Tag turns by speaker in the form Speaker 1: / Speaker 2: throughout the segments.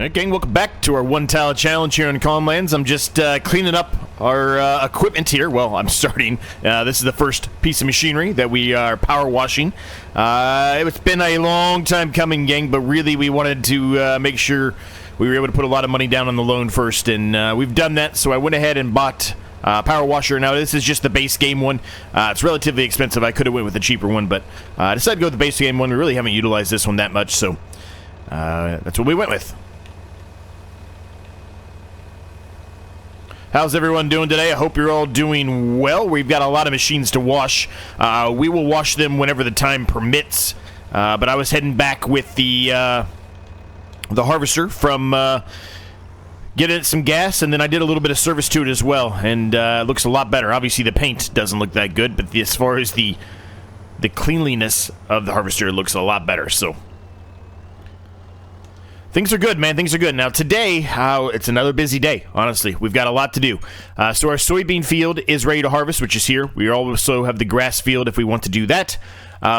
Speaker 1: Alright, gang, welcome back to our one-tile challenge here in Calmlands. I'm just cleaning up our equipment here. Well, I'm starting. This is the first piece of machinery that we are power washing. It's been a long time coming, gang, but really we wanted to make sure we were able to put a lot of money down on the loan first, and we've done that, so I went ahead and bought power washer. Now, this is just the base game one. It's relatively expensive. I could have went with a cheaper one, but I decided to go with the base game one. We really haven't utilized this one that much, so that's what we went with. How's everyone doing today? I hope you're all doing well. We've got a lot of machines to wash. We will wash them whenever the time permits. But I was heading back with the harvester from getting it some gas, and then I did a little bit of service to it as well, and it looks a lot better. Obviously, the paint doesn't look that good, but as far as the cleanliness of the harvester, it looks a lot better. So things are good, man. Things are good. Now, today, it's another busy day, honestly. We've got a lot to do. So our soybean field is ready to harvest, which is here. We also have the grass field if we want to do that.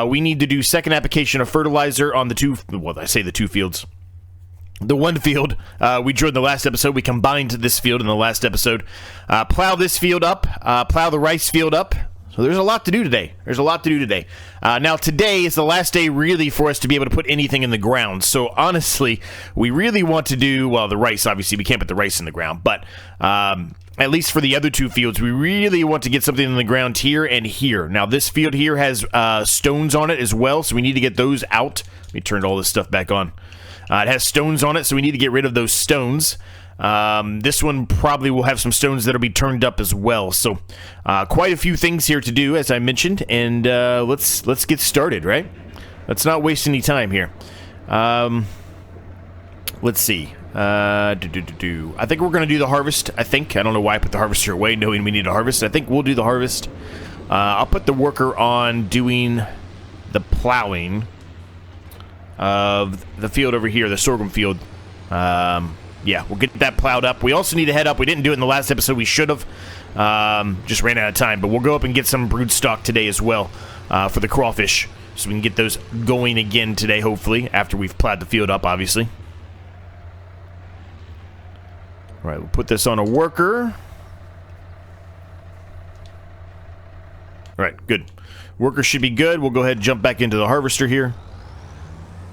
Speaker 1: We need to do second application of fertilizer on the two fields. The one field we drew in the last episode. We combined this field in the last episode. Plow this field up. Plow the rice field up. So there's a lot to do today. Now, today is the last day, really, for us to be able to put anything in the ground. So, honestly, we really want to do, well, the rice, obviously. We can't put the rice in the ground. But at least for the other two fields, we really want to get something in the ground here and here. Now, this field here has stones on it as well, so we need to get those out. Let me turn all this stuff back on. It has stones on it, so we need to get rid of those stones. This one probably will have some stones that'll be turned up as well. So, quite a few things here to do, as I mentioned, and let's get started, right? Let's not waste any time here. Let's see. I think we're going to do the harvest, I don't know why I put the harvester away, knowing we need to harvest. I think we'll do the harvest. I'll put the worker on doing the plowing of the field over here, the sorghum field. Yeah, we'll get that plowed up. We also need to head up. We didn't do it in the last episode. We should have. Just ran out of time. But we'll go up and get some brood stock today as well for the crawfish. So we can get those going again today, hopefully, after we've plowed the field up, obviously. All right, we'll put this on a worker. All right, good. Worker should be good. We'll go ahead and jump back into the harvester here.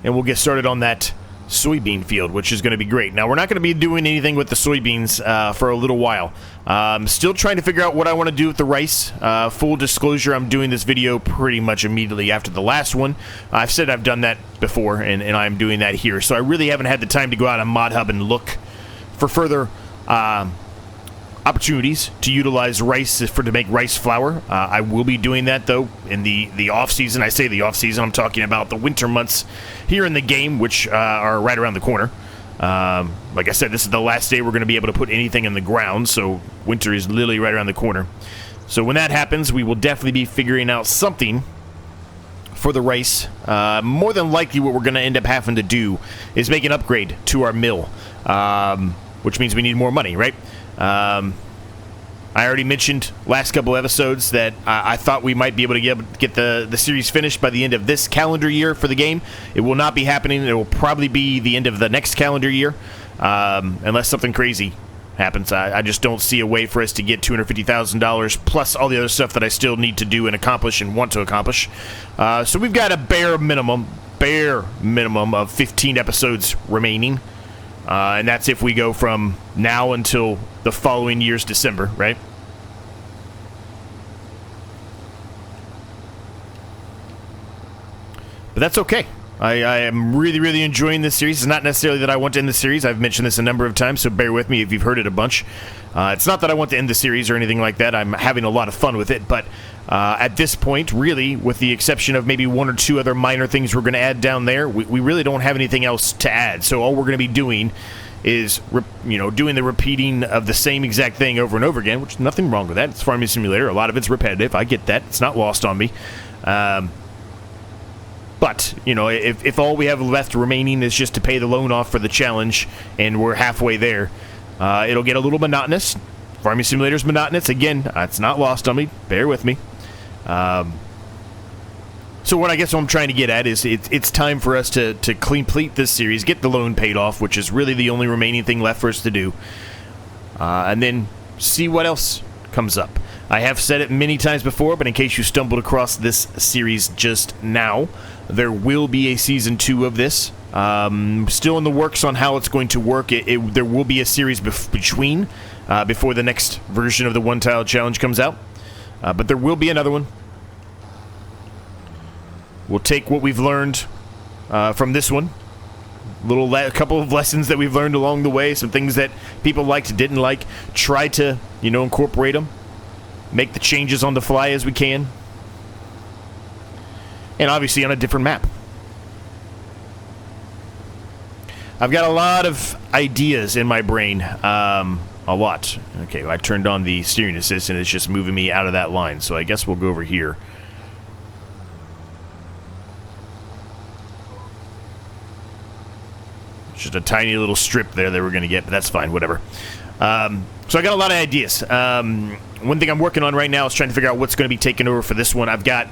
Speaker 1: And we'll get started on that soybean field, which is going to be great. Now, we're not going to be doing anything with the soybeans for a little while. Still trying to figure out what I want to do with the rice. Full disclosure, I'm doing this video pretty much immediately after the last one. I've said I've done that before, and I'm doing that here. So I really haven't had the time to go out on ModHub and look for further opportunities to utilize rice to make rice flour. I will be doing that, though, in the off-season. I say the off-season, I'm talking about the winter months here in the game, which are right around the corner. Like I said, this is the last day we're going to be able to put anything in the ground, so winter is literally right around the corner. So when that happens, we will definitely be figuring out something for the rice. More than likely, what we're going to end up having to do is make an upgrade to our mill, which means we need more money, right? I already mentioned last couple episodes that I thought we might be able to get the series finished by the end of this calendar year for the game. It will not be happening. It will probably be the end of the next calendar year, unless something crazy happens. I just don't see a way for us to get $250,000 plus all the other stuff that I still need to do and accomplish and want to accomplish. So we've got a bare minimum of 15 episodes remaining. And that's if we go from now until the following year's December, right? But that's okay. I am really, really enjoying this series. It's not necessarily that I want to end the series. I've mentioned this a number of times, so bear with me if you've heard it a bunch. It's not that I want to end the series or anything like that. I'm having a lot of fun with it, but at this point, really, with the exception of maybe one or two other minor things we're going to add down there, we really don't have anything else to add. So all we're going to be doing is, doing the repeating of the same exact thing over and over again, which is nothing wrong with that. It's Farming Simulator. A lot of it's repetitive. I get that. It's not lost on me. But, if all we have left remaining is just to pay the loan off for the challenge, and we're halfway there, it'll get a little monotonous. Farming Simulator's monotonous. Again, it's not lost on me. Bear with me. So what I guess what I'm trying to get at is it's time for us to complete this series, get the loan paid off, which is really the only remaining thing left for us to do, and then see what else comes up. I have said it many times before, but in case you stumbled across this series just now, there will be a Season 2 of this. Still in the works on how it's going to work. There will be a series between before the next version of the One Tile Challenge comes out, but there will be another one. We'll take what we've learned from this one, a couple of lessons that we've learned along the way, some things that people liked, didn't like, try to, incorporate them, make the changes on the fly as we can, and obviously on a different map. I've got a lot of ideas in my brain, a lot. Okay, I turned on the steering assist and it's just moving me out of that line, so I guess we'll go over here. Just a tiny little strip there that we're going to get, but that's fine, whatever. So I got a lot of ideas. One thing I'm working on right now is trying to figure out what's going to be taken over for this one. I've got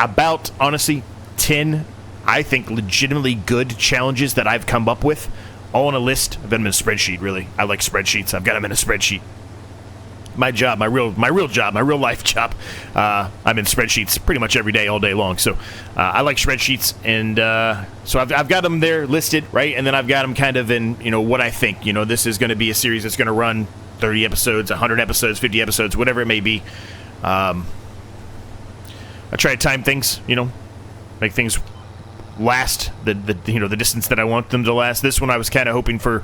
Speaker 1: about, honestly, 10, I think, legitimately good challenges that I've come up with, all on a list. I've got them in a spreadsheet, really. I like spreadsheets. I've got them in a spreadsheet. My job, my real job, my real life job, I'm in spreadsheets pretty much every day, all day long. So I like spreadsheets, and so I've got them there listed, right? And then I've got them kind of in, what I think. This is going to be a series that's going to run 30 episodes, 100 episodes, 50 episodes, whatever it may be. I try to time things, make things last the distance that I want them to last. This one I was kind of hoping for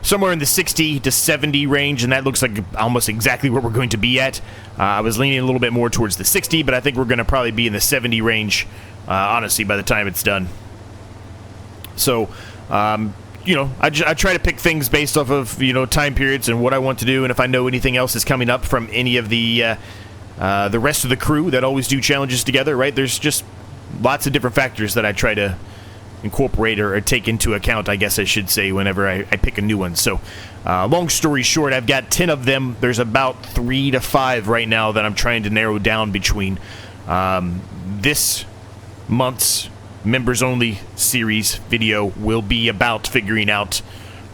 Speaker 1: somewhere in the 60 to 70 range, and that looks like almost exactly where we're going to be at. I was leaning a little bit more towards the 60, but I think we're going to probably be in the 70 range, honestly, by the time it's done. So, I try to pick things based off of, time periods and what I want to do, and if I know anything else is coming up from any of the rest of the crew that always do challenges together, right? There's just lots of different factors that I try to incorporate or take into account, I guess I should say, whenever I pick a new one. So, long story short, I've got 10 of them. There's about 3 to 5 right now that I'm trying to narrow down between. This month's members-only series video will be about figuring out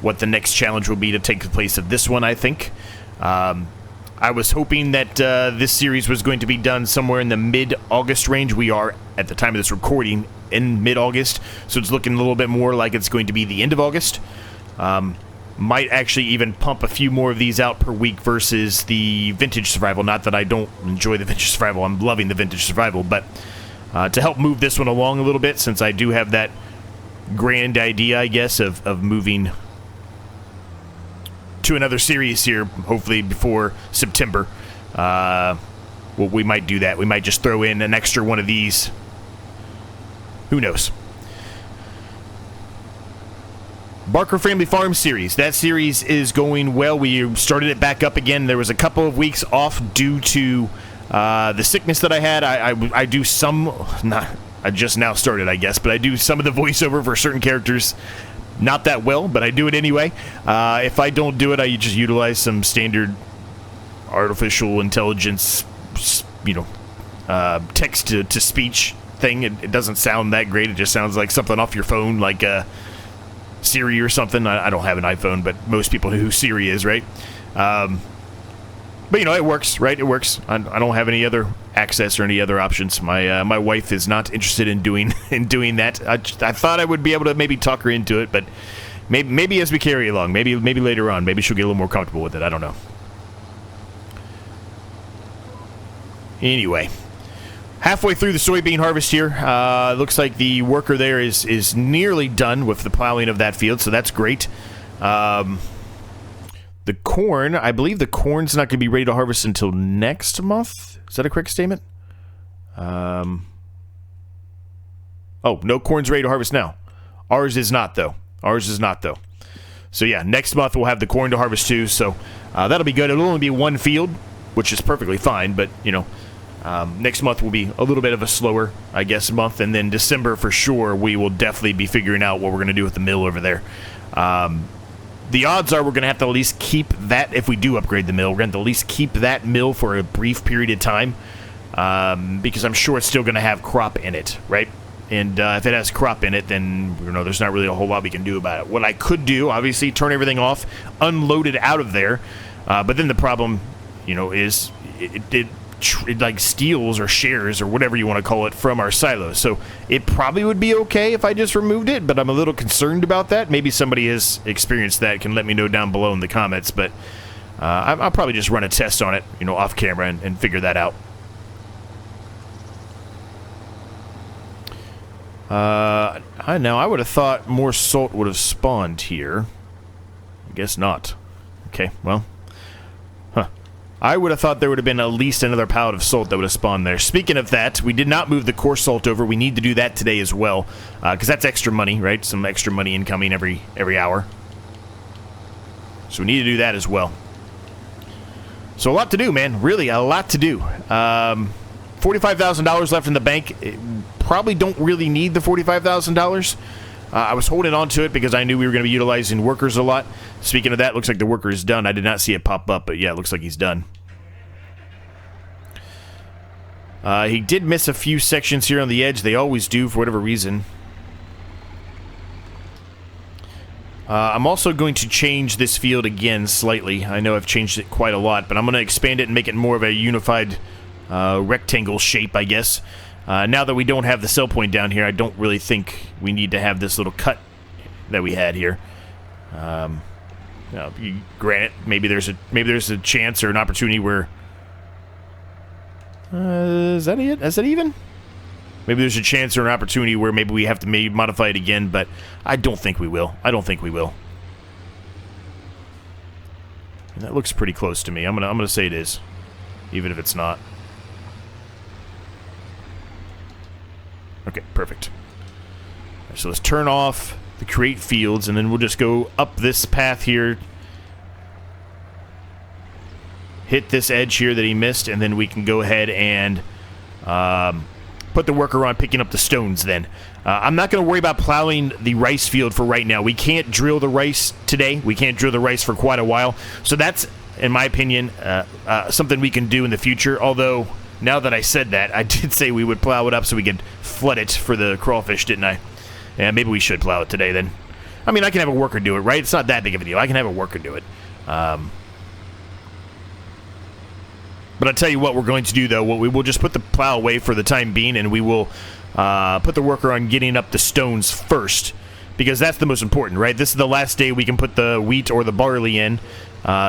Speaker 1: what the next challenge will be to take the place of this one, I think. I was hoping that this series was going to be done somewhere in the mid-August range. We are, at the time of this recording, in mid-August, so it's looking a little bit more like it's going to be the end of August. Might actually even pump a few more of these out per week versus the Vintage Survival. Not that I don't enjoy the Vintage Survival. I'm loving the Vintage Survival, but to help move this one along a little bit, since I do have that grand idea, I guess, of moving to another series here, hopefully before September. Well, we might do that. We might just throw in an extra one of these. Who knows? Barker Family Farm series. That series is going well. We started it back up again. There was a couple of weeks off due to the sickness that I had. I do some, I just now started, I guess, but I do some of the voiceover for certain characters. Not that well, but I do it anyway. If I don't do it, I just utilize some standard artificial intelligence, text to speech thing. It doesn't sound that great. It just sounds like something off your phone, like Siri or something. I don't have an iPhone, but most people know who Siri is, right? But it works, right? It works. I don't have any other access or any other options. My wife is not interested in doing that. I thought I would be able to maybe talk her into it, but maybe as we carry along, maybe later on, maybe she'll get a little more comfortable with it. I don't know. Anyway, halfway through the soybean harvest here. Looks like the worker there is nearly done with the plowing of that field, so that's great. The corn, I believe the corn's not going to be ready to harvest until next month. Is that a correct statement? Oh, no corn's ready to harvest now. Ours is not, though. So, yeah, next month we'll have the corn to harvest, too. So, that'll be good. It'll only be one field, which is perfectly fine. But, next month will be a little bit of a slower, I guess, month. And then December, for sure, we will definitely be figuring out what we're going to do with the mill over there. The odds are we're going to have to at least keep that, if we do upgrade the mill, we're going to at least keep that mill for a brief period of time because I'm sure it's still going to have crop in it, right? And if it has crop in it, then, you know, there's not really a whole lot we can do about it. What I could do, obviously, turn everything off, unload it out of there, but then the problem, you know, is it like steals or shares or whatever you want to call it from our silos. So it probably would be okay if I just removed it, but I'm a little concerned about that. Maybe somebody has experienced that, can let me know down below in the comments, but I'll probably just run a test on it, you know, off camera and figure that out. Now I would have thought more salt would have spawned here. I guess not. Okay, well. I would have thought there would have been at least another pallet of salt that would have spawned there. Speaking of that, we did not move the coarse salt over. We need to do that today as well, because that's extra money, right? Some extra money incoming every hour. So we need to do that as well. So a lot to do, man. Really, a lot to do. $45,000 left in the bank. Probably don't really need the $45,000. I was holding on to it because I knew we were going to be utilizing workers a lot. Speaking of that, looks like the worker is done. I did not see it pop up, but yeah, it looks like he's done. He did miss a few sections here on the edge. They always do for whatever reason. I'm also going to change this field again slightly. I know I've changed it quite a lot, but I'm going to expand it and make it more of a unified rectangle shape, I guess. Now that we don't have the sell point down here, I don't really think we need to have this little cut that we had here. Granted, maybe there's a chance or an opportunity where is that it? Is that even? Maybe there's a chance or an opportunity where maybe we have to maybe modify it again, but I don't think we will. I don't think we will. And that looks pretty close to me. I'm gonna say it is, even if it's not. Okay, perfect. Right, so let's turn off the create fields, and then we'll just go up this path here. Hit this edge here that he missed, and then we can go ahead and put the worker on picking up the stones then. I'm not going to worry about plowing the rice field for right now. We can't drill the rice today. We can't drill the rice for quite a while. So that's, in my opinion, something we can do in the future, although now that I said that, I did say we would plow it up so we could flood it for the crawfish, didn't I? Yeah, maybe we should plow it today then. I mean, I can have a worker do it, right? It's not that big of a deal. I can have a worker do it. But I'll tell you what we're going to do, though. We will just put the plow away for the time being, and we will put the worker on getting up the stones first, because that's the most important, right? This is the last day we can put the wheat or the barley in,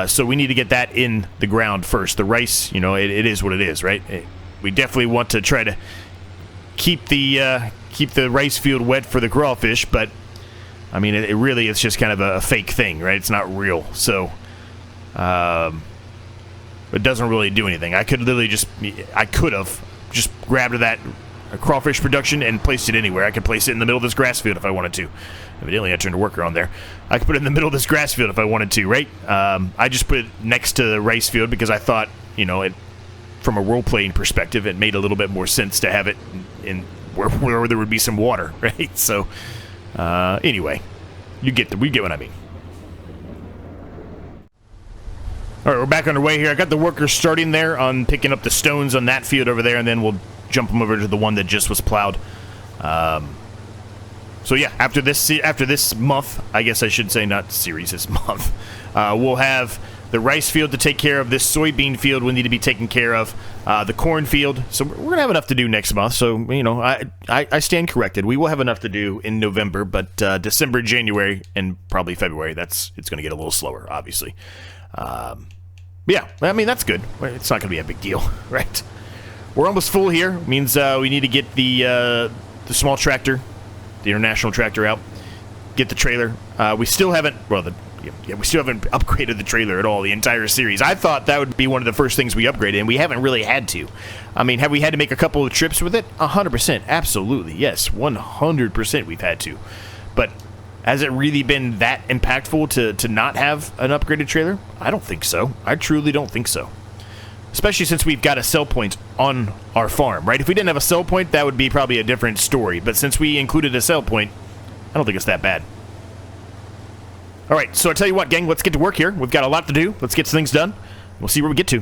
Speaker 1: so we need to get that in the ground first. The rice, you know, it is what it is, right? We definitely want to try to keep the rice field wet for the crawfish, but I mean, it really is just kind of a fake thing, right? It's not real, so it doesn't really do anything. I could literally I could have just grabbed that crawfish production and placed it anywhere. I could place it in the middle of this grass field if I wanted to. Evidently, I turned a worker on there. I could put it in the middle of this grass field if I wanted to, right? I just put it next to the rice field because I thought, you know, from a role-playing perspective, it made a little bit more sense to have it in where there would be some water, right? So, anyway, we get what I mean. All right, we're back underway here. I got the workers starting there on picking up the stones on that field over there, and then we'll jump them over to the one that just was plowed. So yeah, after this month, I guess I should say, not series, this month, we'll have the rice field to take care of. This soybean field will need to be taken care of. The corn field. So we're gonna have enough to do next month. So you know, I stand corrected. We will have enough to do in November, but December, January, and probably February, it's gonna get a little slower, obviously. Yeah, I mean, that's good. It's not going to be a big deal, right? We're almost full here. It means we need to get the small tractor, the international tractor out, get the trailer. We still haven't, we still haven't upgraded the trailer at all the entire series. I thought that would be one of the first things we upgraded, and we haven't really had to. I mean, have we had to make a couple of trips with it? 100%, absolutely, yes, 100% we've had to. But has it really been that impactful to not have an upgraded trailer? I don't think so. I truly don't think so. Especially since we've got a sell point on our farm, right? If we didn't have a sell point, that would be probably a different story. But since we included a sell point, I don't think it's that bad. All right, so I tell you what, gang, let's get to work here. We've got a lot to do. Let's get things done. We'll see where we get to.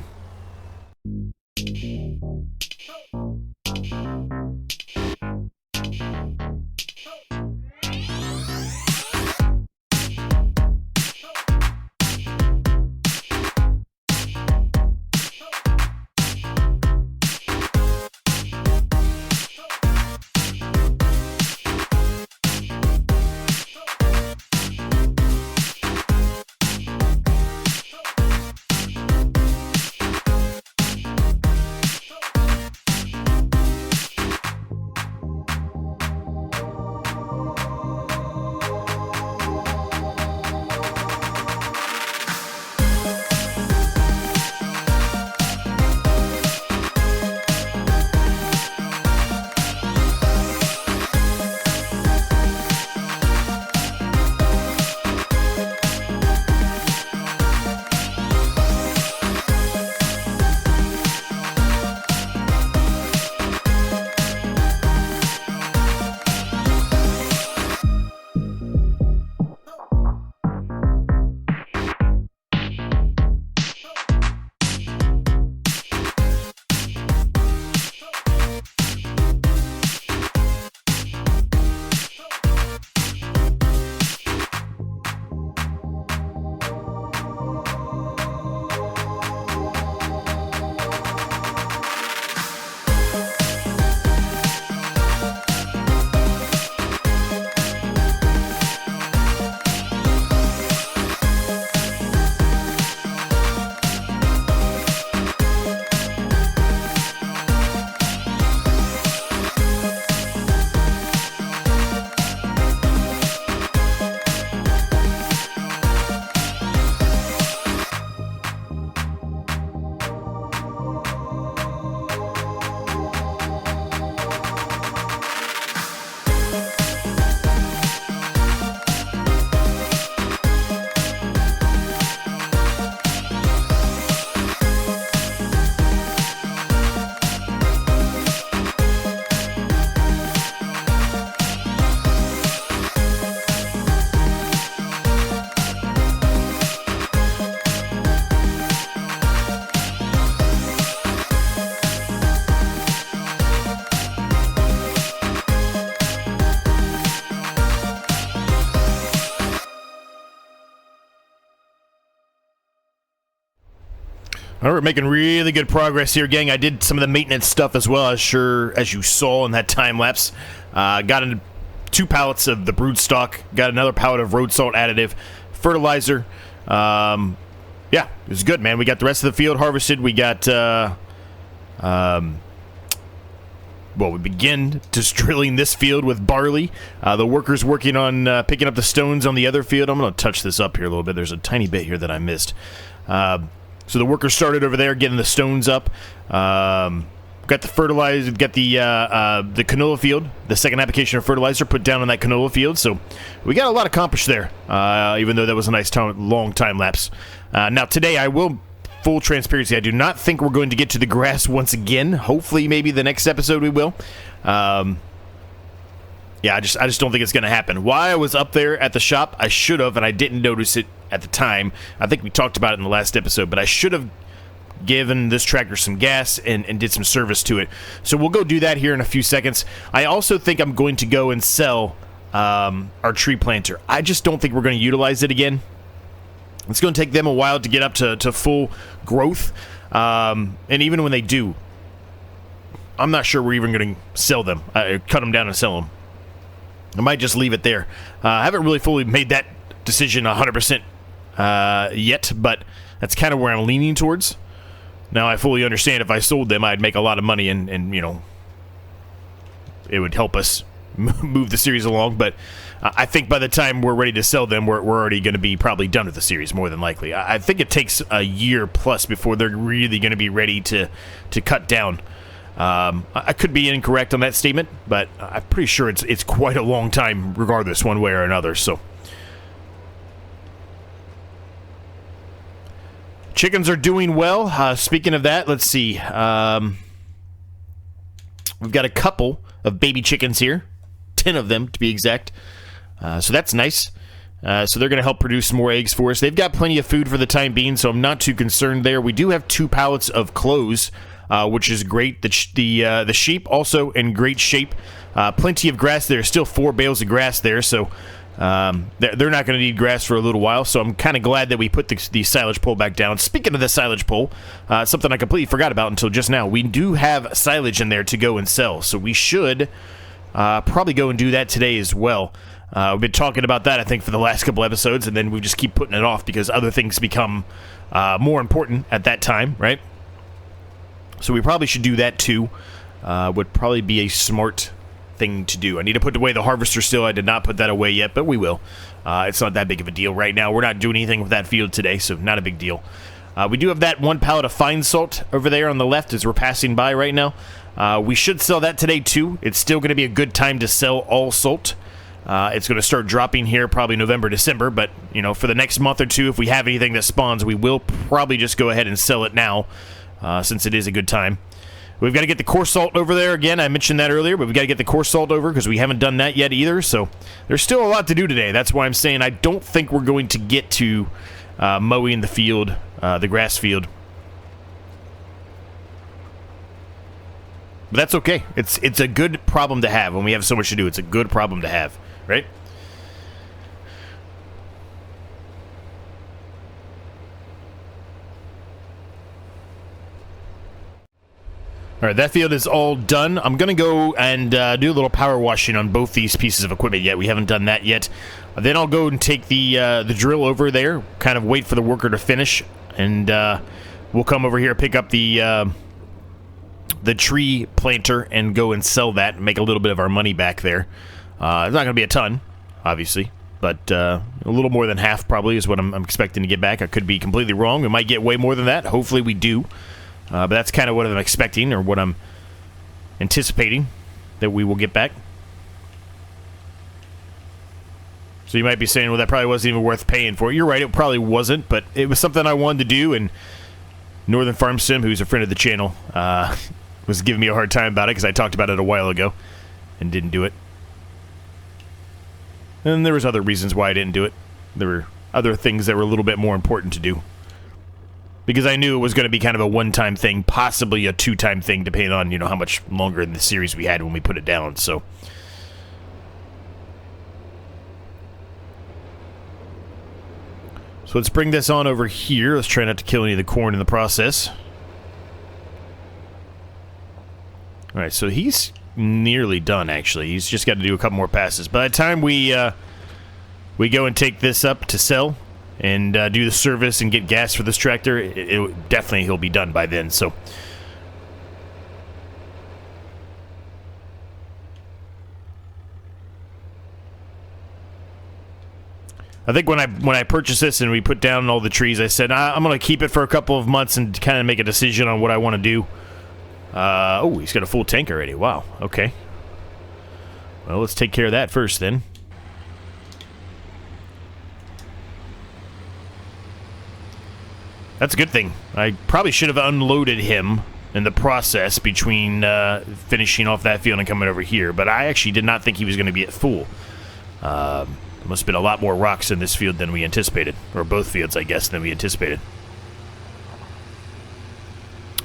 Speaker 1: Well, we're making really good progress here, gang. I did some of the maintenance stuff as well, as you saw in that time lapse. Got in 2 pallets of the brood stock, got another pallet of road salt additive, fertilizer. Yeah, it was good, man. We got the rest of the field harvested. We got, well, we begin just drilling this field with barley. The workers working on picking up the stones on the other field. I'm going to touch this up here a little bit. There's a tiny bit here that I missed. So the workers started over there getting the stones up. Got the fertilizer, got the canola field, the second application of fertilizer put down on that canola field. So we got a lot accomplished there, even though that was a nice long time lapse. Now today I will, full transparency, I do not think we're going to get to the grass once again. Hopefully maybe the next episode we will. Yeah, I just don't think it's going to happen. While I was up there at the shop, I should have, and I didn't notice it at the time. I think we talked about it in the last episode, but I should have given this tractor some gas and did some service to it. So we'll go do that here in a few seconds. I also think I'm going to go and sell our tree planter. I just don't think we're going to utilize it again. It's going to take them a while to get up to full growth. And even when they do, I'm not sure we're even going to sell them. Cut them down and sell them. I might just leave it there. I haven't really fully made that decision 100% yet, but that's kind of where I'm leaning towards. Now, I fully understand if I sold them, I'd make a lot of money and you know, it would help us move the series along, but I think by the time we're ready to sell them, we're already going to be probably done with the series, more than likely. I think it takes a year plus before they're really going to be ready to cut down. I could be incorrect on that statement, but I'm pretty sure it's quite a long time, regardless, one way or another. So, chickens are doing well. Speaking of that, let's see. We've got a couple of baby chickens here, 10 of them to be exact. So that's nice. So they're going to help produce more eggs for us. They've got plenty of food for the time being, so I'm not too concerned there. We do have 2 pallets of clothes, which is great. The sheep also in great shape. Plenty of grass there. Still 4 bales of grass there, so they're not going to need grass for a little while. So I'm kind of glad that we put the silage pole back down. Speaking of the silage pole, something I completely forgot about until just now. We do have silage in there to go and sell, so we should probably go and do that today as well. We've been talking about that, I think, for the last couple episodes, and then we just keep putting it off because other things become more important at that time, right? So we probably should do that too. Would probably be a smart thing to do. I need to put away the harvester still. I did not put that away yet, but we will. It's not that big of a deal right now. We're not doing anything with that field today, so not a big deal. We do have that 1 pallet of fine salt over there on the left as we're passing by right now. We should sell that today too. It's still going to be a good time to sell all salt. It's going to start dropping here probably November, December, but you know, for the next month or two, if we have anything that spawns, we will probably just go ahead and sell it now, since it is a good time. We've got to get the coarse salt over there again. I mentioned that earlier, but we've got to get the coarse salt over because we haven't done that yet either. So there's still a lot to do today. That's why I'm saying I don't think we're going to get to mowing the field, the grass field. But that's okay. It's a good problem to have when we have so much to do. It's a good problem to have, right? All right, that field is all done. I'm going to go and do a little power washing on both these pieces of equipment yet. We haven't done that yet. Then I'll go and take the drill over there, kind of wait for the worker to finish, and we'll come over here, pick up the tree planter, and go and sell that and make a little bit of our money back there. It's not going to be a ton, obviously, but a little more than half probably is what I'm expecting to get back. I could be completely wrong. We might get way more than that. Hopefully we do. But that's kind of what I'm expecting, or what I'm anticipating that we will get back. So you might be saying, well, that probably wasn't even worth paying for. You're right, it probably wasn't, but it was something I wanted to do, and Northern Farm Sim, who's a friend of the channel, was giving me a hard time about it because I talked about it a while ago and didn't do it. And there was other reasons why I didn't do it. There were other things that were a little bit more important to do. Because I knew it was going to be kind of a one-time thing, possibly a two-time thing, depending on, you know, how much longer in the series we had when we put it down, so. So let's bring this on over here. Let's try not to kill any of the corn in the process. Alright, so he's nearly done, actually. He's just got to do a couple more passes. By the time we go and take this up to sell and do the service and get gas for this tractor, definitely he'll be done by then, so... I think when I purchased this and we put down all the trees, I said, I'm going to keep it for a couple of months and kind of make a decision on what I want to do. Oh, he's got a full tank already. Wow, okay. Well, let's take care of that first, then. That's a good thing. I probably should have unloaded him in the process between finishing off that field and coming over here, but I actually did not think he was going to be at full. There must have been a lot more rocks in this field than we anticipated. Or both fields, I guess, than we anticipated.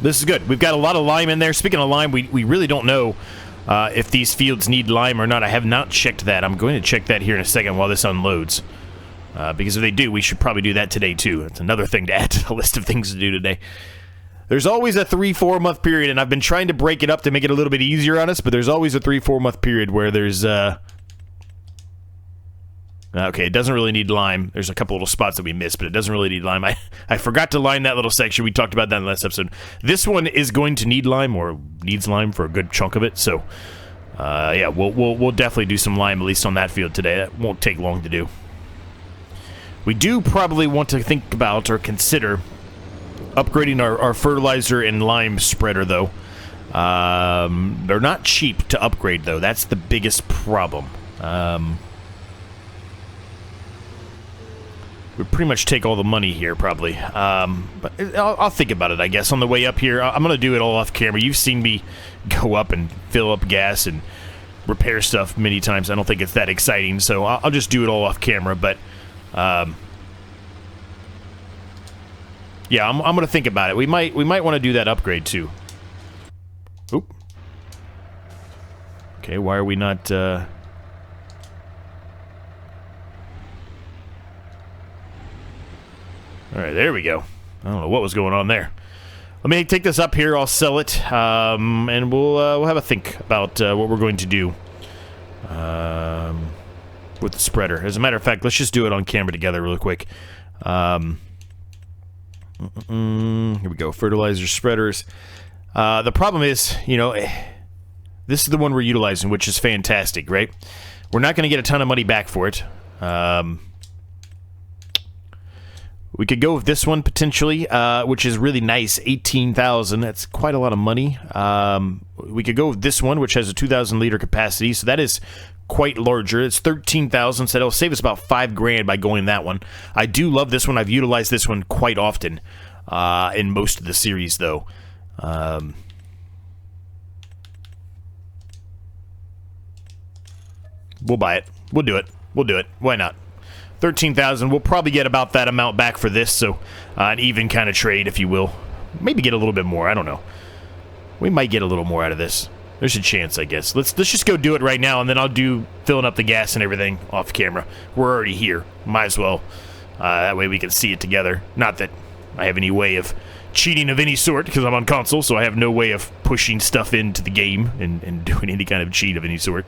Speaker 1: This is good. We've got a lot of lime in there. Speaking of lime, we really don't know if these fields need lime or not. I have not checked that. I'm going to check that here in a second while this unloads. Because if they do, we should probably do that today, too. It's another thing to add to the list of things to do today. There's always a 3-4 month period, and I've been trying to break it up to make it a little bit easier on us, but there's always a 3-4 month period where there's... Okay, it doesn't really need lime. There's a couple little spots that we missed, but it doesn't really need lime. I forgot to line that little section. We talked about that in the last episode. This one is going to need lime, or needs lime for a good chunk of it. So, yeah, we'll definitely do some lime, at least on that field today. That won't take long to do. We do probably want to think about or consider upgrading our fertilizer and lime spreader, though. They're not cheap to upgrade, though. That's the biggest problem. We pretty much take all the money here, probably. But I'll think about it, I guess, on the way up here. I'm going to do it all off camera. You've seen me go up and fill up gas and repair stuff many times. I don't think it's that exciting, so I'll just do it all off camera. But, yeah, I'm going to think about it. We might want to do that upgrade, too. Oop. Okay, why are we not... Alright, there we go. I don't know what was going on there. Let me take this up here, I'll sell it, and we'll have a think about what we're going to do with the spreader. As a matter of fact, let's just do it on camera together real quick. Here we go, fertilizer spreaders. The problem is, you know, this is the one we're utilizing, which is fantastic, right? We're not going to get a ton of money back for it. We could go with this one, potentially, which is really nice, 18,000. That's quite a lot of money. We could go with this one, which has a 2,000-liter capacity, so that is quite larger. It's 13,000, so that'll save us about $5,000 by going that one. I do love this one. I've utilized this one quite often in most of the series, though. We'll buy it. We'll do it. We'll do it. Why not? 13,000. We'll probably get about that amount back for this, so an even kind of trade, if you will. Maybe get a little bit more. I don't know. We might get a little more out of this. There's a chance, I guess. Let's just go do it right now, and then I'll do filling up the gas and everything off camera. We're already here. Might as well. That way we can see it together. Not that I have any way of cheating of any sort, because I'm on console, so I have no way of pushing stuff into the game and doing any kind of cheat of any sort.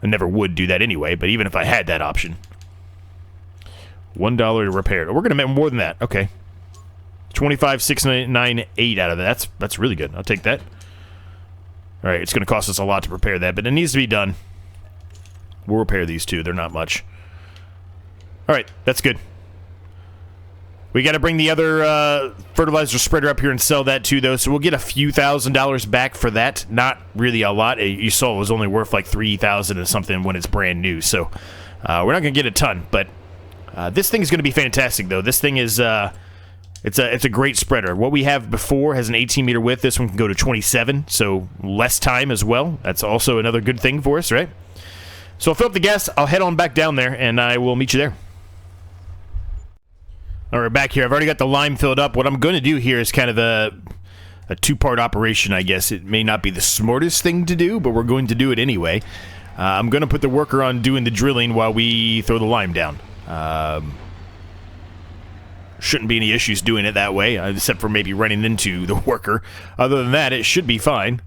Speaker 1: I never would do that anyway, but even if I had that option. $1 to repair it. Oh, we're going to make more than that. Okay. 25,698 out of that. That's really good. I'll take that. All right, it's going to cost us a lot to repair that, but it needs to be done. We'll repair these two. They're not much. All right, that's good. We got to bring the other fertilizer spreader up here and sell that too, though, so we'll get a few $1,000s back for that. Not really a lot. You saw it was only worth like $3,000 and something when it's brand new, so we're not going to get a ton, but this thing is going to be fantastic, though. This thing is, it's a great spreader. What we have before has an 18-meter width. This one can go to 27, so less time as well. That's also another good thing for us, right? So I'll fill up the gas. I'll head on back down there, and I will meet you there. All right, back here. I've already got the lime filled up. What I'm going to do here is kind of a two-part operation, I guess. It may not be the smartest thing to do, but we're going to do it anyway. I'm going to put the worker on doing the drilling while we throw the lime down. shouldn't be any issues doing it that way, except for maybe running into the worker. Other than that, it should be fine.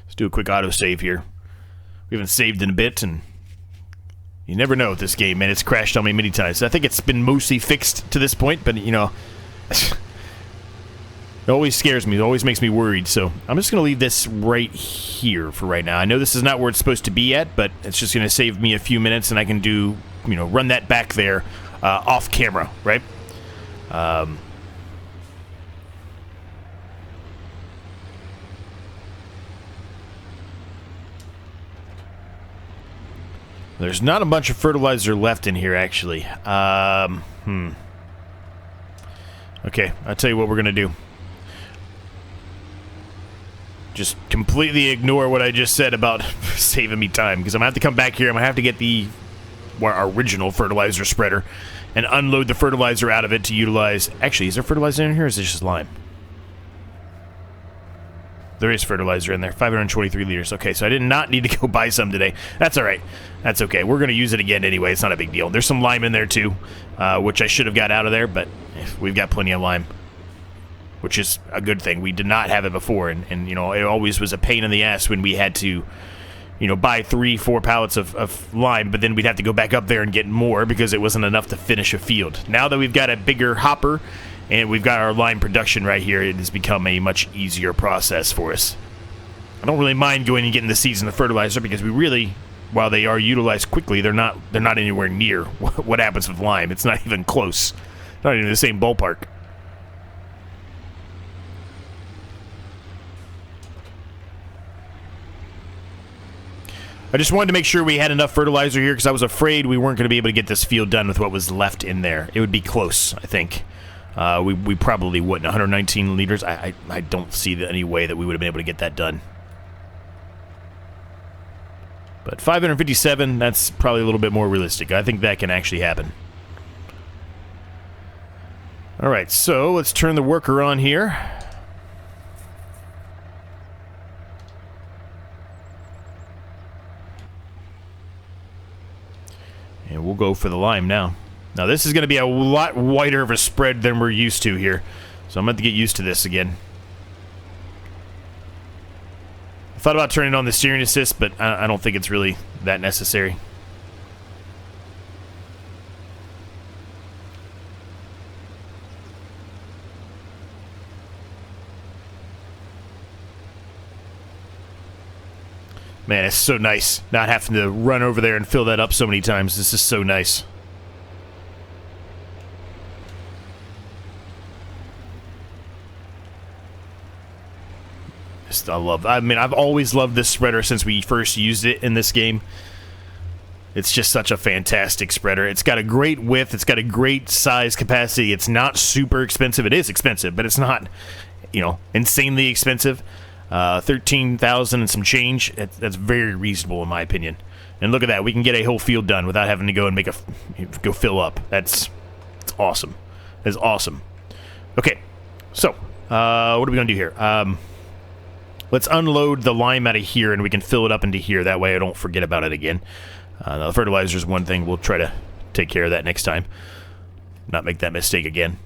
Speaker 1: Let's do a quick autosave here. We haven't saved in a bit, and you never know with this game, man. It's crashed on me many times. I think it's been mostly fixed to this point, but, you know, it always scares me. It always makes me worried, so I'm just going to leave this right here for right now. I know this is not where it's supposed to be at, but it's just going to save me a few minutes, and I can do, you know, run that back there off camera, right? There's not a bunch of fertilizer left in here, actually. Okay, I'll tell you what we're going to do. Just completely ignore what I just said about saving me time, because I'm going to have to come back here. I'm going to have to get our original fertilizer spreader and unload the fertilizer out of it to utilize... Actually, is there fertilizer in here, or is this just lime? There is fertilizer in there, 523 liters. Okay, so I did not need to go buy some today. That's all right. That's okay. We're going to use it again anyway. It's not a big deal. There's some lime in there, too, which I should have got out of there, but we've got plenty of lime, which is a good thing. We did not have it before, and you know, it always was a pain in the ass when we had to, you know, buy 3-4 pallets of lime, but then we'd have to go back up there and get more because it wasn't enough to finish a field. Now that we've got a bigger hopper, and we've got our lime production right here, it has become a much easier process for us. I don't really mind going and getting the seeds and the fertilizer because we really, while they are utilized quickly, they're not anywhere near what happens with lime. It's not even close. Not even the same ballpark. I just wanted to make sure we had enough fertilizer here because I was afraid we weren't going to be able to get this field done with what was left in there. It would be close, I think. We probably wouldn't. 119 liters, I don't see any way that we would have been able to get that done. But 557, that's probably a little bit more realistic. I think that can actually happen. Alright, so let's turn the worker on here. And we'll go for the lime now. Now this is going to be a lot wider of a spread than we're used to here. So I'm going to get used to this again. I thought about turning on the steering assist, but I don't think it's really that necessary. Man, it's so nice not having to run over there and fill that up so many times. This is so nice. I mean, I've always loved this spreader since we first used it in this game. It's just such a fantastic spreader. It's got a great width. It's got a great size capacity. It's not super expensive. It is expensive, but it's not, you know, insanely expensive. 13,000 and some change. That's very reasonable in my opinion. And look at that. We can get a whole field done without having to go and go fill up. That's awesome. That's awesome. Okay, so what are we gonna do here? Let's unload the lime out of here and we can fill it up into here. That way I don't forget about it again. The fertilizer is one thing. We'll try to take care of that next time. Not make that mistake again.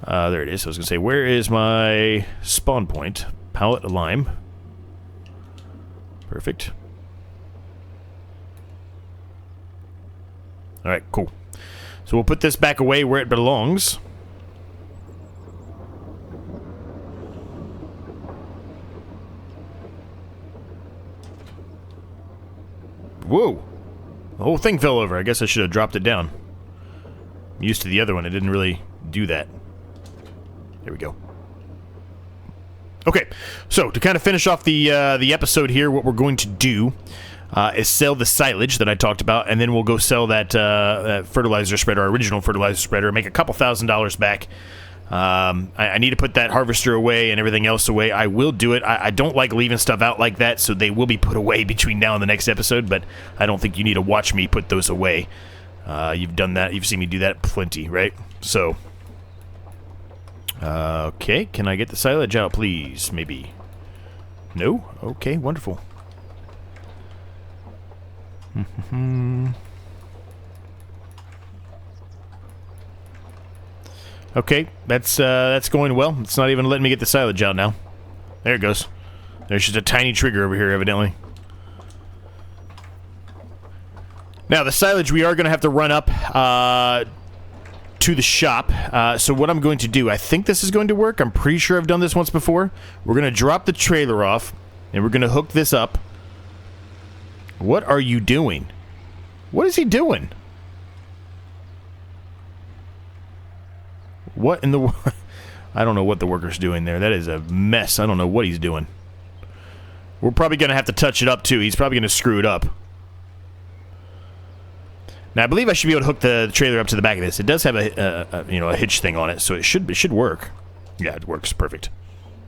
Speaker 1: There it is. I was going to say, where is my spawn point? Pallet of lime. Perfect. Alright, cool. So we'll put this back away where it belongs. Whoa! The whole thing fell over. I guess I should have dropped it down. I'm used to the other one. It didn't really do that. There we go. Okay, so to kind of finish off the episode here, what we're going to do is sell the silage that I talked about, and then we'll go sell that fertilizer spreader, our original fertilizer spreader, and make a couple $1,000s back. I need to put that harvester away and everything else away. I will do it. I don't like leaving stuff out like that, so they will be put away between now and the next episode, but I don't think you need to watch me put those away. You've done that. You've seen me do that plenty, right? So, okay. Can I get the silage out, please? Maybe. No? Okay, wonderful. Okay, that's going well. It's not even letting me get the silage out now. There it goes. There's just a tiny trigger over here, evidently. Now, the silage we are going to have to run up to the shop. So what I'm going to do, I think this is going to work. I'm pretty sure I've done this once before. We're going to drop the trailer off, and we're going to hook this up. What are you doing? What is he doing? What in the... I don't know what the worker's doing there. That is a mess. I don't know what he's doing. We're probably going to have to touch it up, too. He's probably going to screw it up. Now, I believe I should be able to hook the trailer up to the back of this. It does have a hitch thing on it, so it should work. Yeah, it works. Perfect.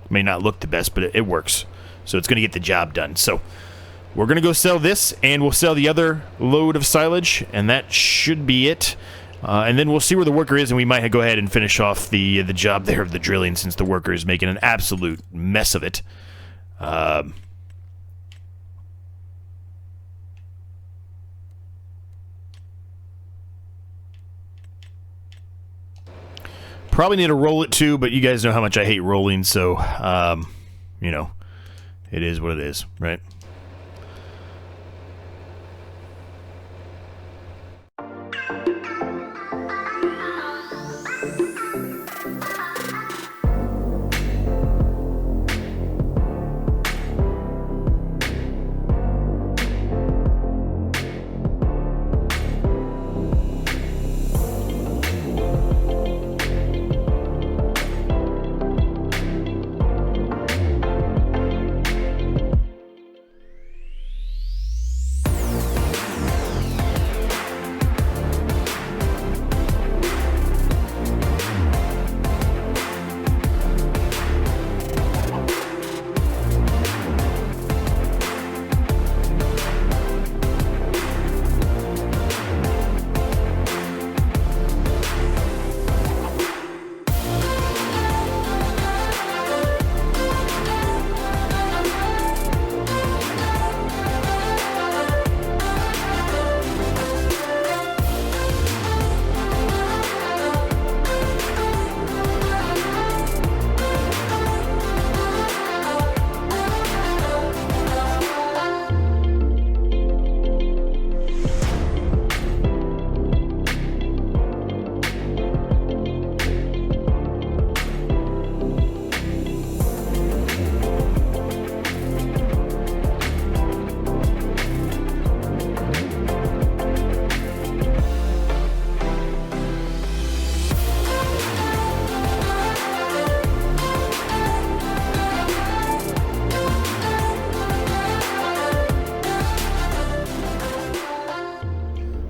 Speaker 1: It may not look the best, but it works. So it's going to get the job done. So we're going to go sell this, and we'll sell the other load of silage, and that should be it. And then we'll see where the worker is, and we might go ahead and finish off the job there of the drilling, since the worker is making an absolute mess of it. Probably need to roll it too, but you guys know how much I hate rolling, so, you know, it is what it is, right?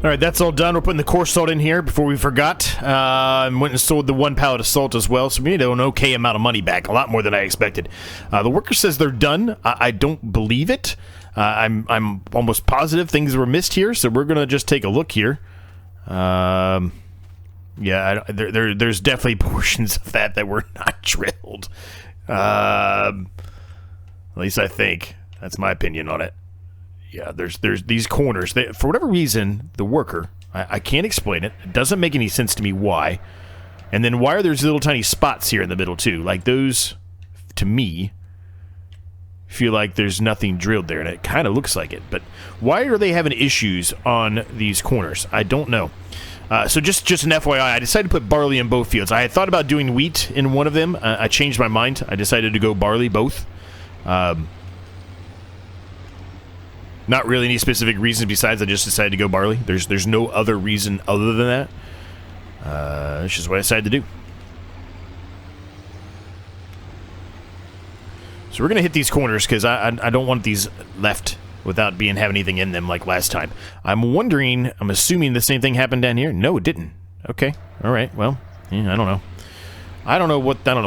Speaker 1: Alright, that's all done. We're putting the coarse salt in here before we forgot. And went and sold the 1 pallet of salt as well, so we need an okay amount of money back. A lot more than I expected. The worker says they're done. I don't believe it. I'm almost positive things were missed here, so we're going to just take a look here. Yeah, there's definitely portions of that were not drilled. At least I think. That's my opinion on it. Yeah, there's these corners. For whatever reason, the worker, I can't explain it. It doesn't make any sense to me why. And then why are there little tiny spots here in the middle too? Like those, to me, feel like there's nothing drilled there, and it kind of looks like it. But why are they having issues on these corners? I don't know. So just an FYI, I decided to put barley in both fields. I had thought about doing wheat in one of them. I changed my mind. I decided to go barley both. Not really any specific reasons besides I just decided to go barley. There's no other reason other than that. It's just what I decided to do. So we're going to hit these corners because I don't want these left without having anything in them like last time. I'm assuming the same thing happened down here. No, it didn't. Okay. All right. Well, yeah, I don't know. I don't know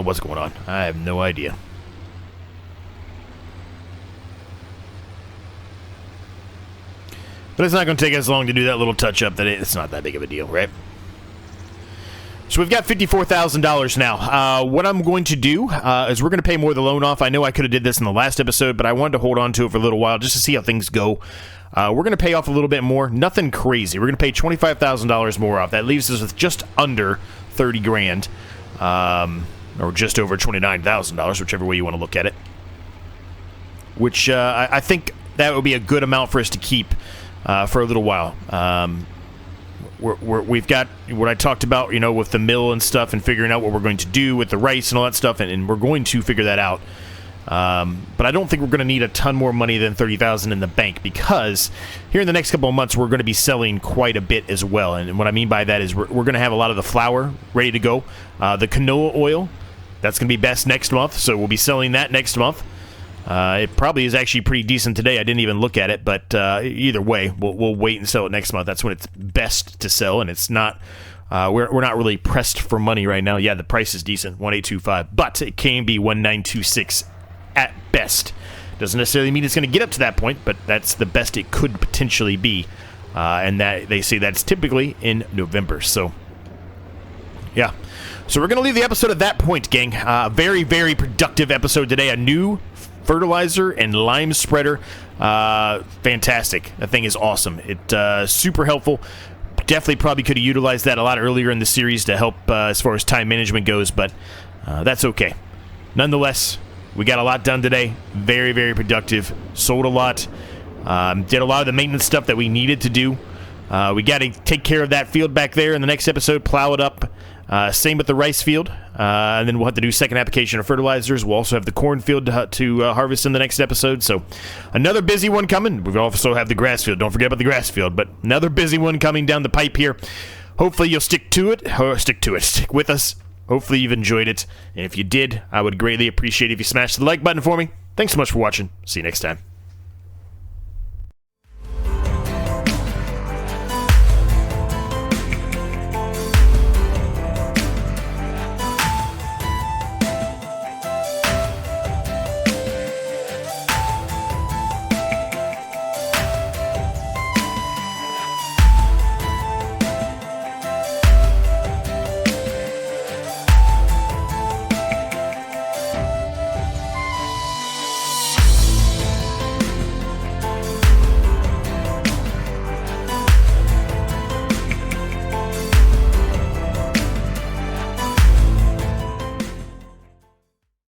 Speaker 1: what's going on. I have no idea. But it's not going to take us long to do that little touch-up. It's not that big of a deal, right? So we've got $54,000 now. What I'm going to do is we're going to pay more of the loan off. I know I could have did this in the last episode, but I wanted to hold on to it for a little while just to see how things go. We're going to pay off a little bit more. Nothing crazy. We're going to pay $25,000 more off. That leaves us with just under 30 grand. or just over $29,000, whichever way you want to look at it. Which I think that would be a good amount for us to keep for a little while. We've got what I talked about, you know, with the mill and stuff, and figuring out what we're going to do with the rice and all that stuff, and we're going to figure that out. But I don't think we're going to need a ton more money than $30,000 in the bank, because here in the next couple of months we're going to be selling quite a bit as well. And what I mean by that is we're going to have a lot of the flour ready to go. The canola oil, that's going to be best next month, so we'll be selling that next month. It probably is actually pretty decent today. I didn't even look at it, but either way, we'll wait and sell it next month. That's when it's best to sell, and it's not. We're not really pressed for money right now. Yeah, the price is decent, 1,825, but it can be 1,926 at best. Doesn't necessarily mean it's going to get up to that point, but that's the best it could potentially be, and that they say that's typically in November. So, yeah. So we're going to leave the episode at that point, gang. Very, very productive episode today. A new fertilizer and lime spreader. Fantastic. That thing is awesome. It's super helpful. Definitely probably could have utilized that a lot earlier in the series to help as far as time management goes, but that's okay. Nonetheless, we got a lot done today. Very, very productive. Sold a lot. Did a lot of the maintenance stuff that we needed to do. We got to take care of that field back there in the next episode, plow it up. Same with the rice field. And then we'll have to do second application of fertilizers. We'll also have the cornfield to harvest in the next episode. So another busy one coming. We also have the grass field. Don't forget about the grass field. But another busy one coming down the pipe here. Hopefully you'll stick with us. Hopefully you've enjoyed it. And if you did, I would greatly appreciate if you smashed the like button for me. Thanks so much for watching. See you next time.